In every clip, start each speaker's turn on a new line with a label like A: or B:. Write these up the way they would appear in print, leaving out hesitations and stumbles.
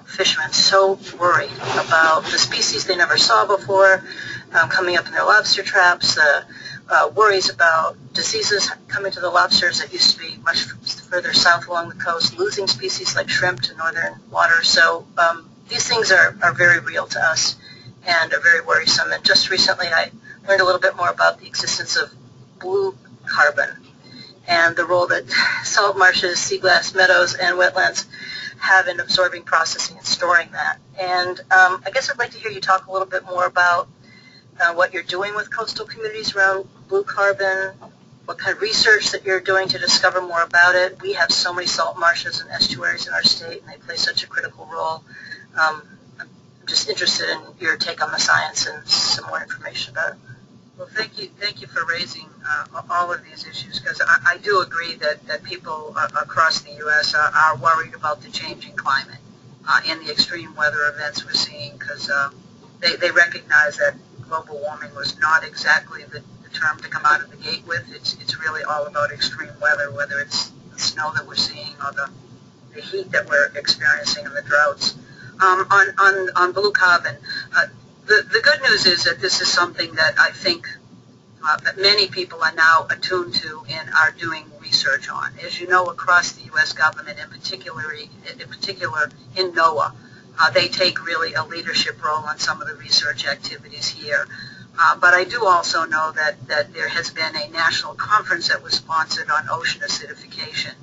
A: fishermen so worried about the species they never saw before coming up in their lobster traps, worries about diseases coming to the lobsters that used to be much further south along the coast, losing species like shrimp to northern waters. So these things are very real to us and are very worrisome. And just recently I learned a little bit more about the existence of blue carbon and the role that salt marshes, seagrass meadows, and wetlands have in absorbing, processing, and storing that. And I guess I'd like to hear you talk a little bit more about what you're doing with coastal communities around blue carbon, what kind of research that you're doing to discover more about it. We have so many salt marshes and estuaries in our state, and they play such a critical role. I'm just interested in your take on the science and some more information about it.
B: Well, thank you for raising all of these issues, because I do agree that people across the U.S. are worried about the changing climate and the extreme weather events we're seeing, because they recognize that global warming was not exactly the term to come out of the gate with. It's really all about extreme weather, whether it's the snow that we're seeing or the heat that we're experiencing and the droughts. On blue carbon, the good news is that this is something that I think many people are now attuned to and are doing research on. As you know, across the U.S. government, in particular in NOAA, they take really a leadership role on some of the research activities here. But I do also know that there has been a national conference that was sponsored on ocean acidification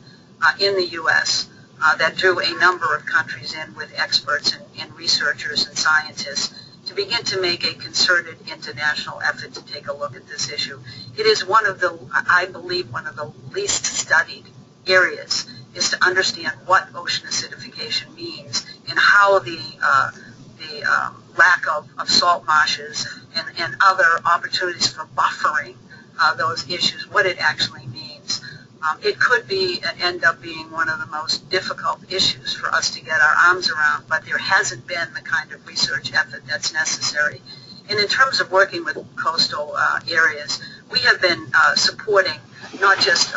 B: in the U.S. That drew a number of countries in with experts and researchers and scientists to begin to make a concerted international effort to take a look at this issue. It is I believe, one of the least studied areas is to understand what ocean acidification means and how the lack of salt marshes and other opportunities for buffering those issues, what it actually means. It could end up being one of the most difficult issues for us to get our arms around, but there hasn't been the kind of research effort that's necessary. And in terms of working with coastal areas, we have been supporting not just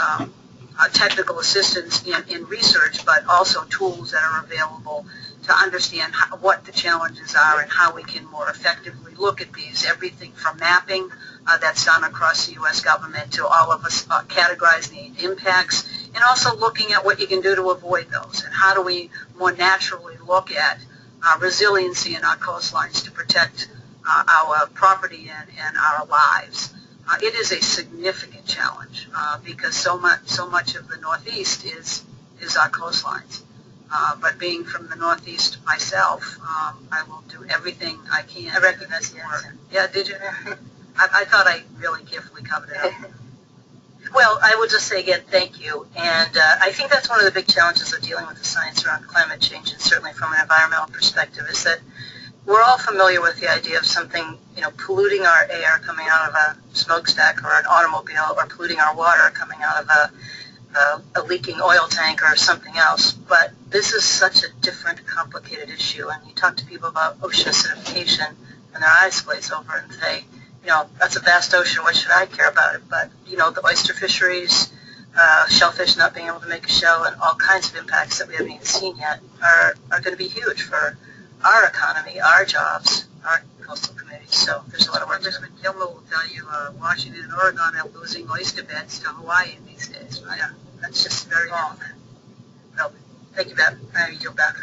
B: technical assistance in research, but also tools that are available to understand what the challenges are and how we can more effectively look at these. Everything from mapping that's done across the U.S. government to all of us categorizing the impacts, and also looking at what you can do to avoid those, and how do we more naturally look at resiliency in our coastlines to protect our property and our lives. It is a significant challenge because so much of the Northeast is our coastlines. But being from the Northeast myself, I will do everything I can.
A: I recognize the accent.
B: Yeah, did you? I thought I really carefully covered it up.
A: Well, I would just say again, thank you. And I think that's one of the big challenges of dealing with the science around climate change, and certainly from an environmental perspective, is that we're all familiar with the idea of something, polluting our air coming out of a smokestack or an automobile, or polluting our water coming out of a leaking oil tank or something else. But this is such a different, complicated issue. And you talk to people about ocean acidification, and their eyes glaze over and say, that's a vast ocean, what should I care about it? But, the oyster fisheries, shellfish not being able to make a shell, and all kinds of impacts that we haven't even seen yet are going to be huge for our economy, our jobs, our coastal communities. So there's a lot of work.
B: Congressman Kilmer will tell you Washington and Oregon are losing oyster beds to Hawaii these days. Right?
A: Yeah, that's just very long. Well, thank you, Beth. I yield back.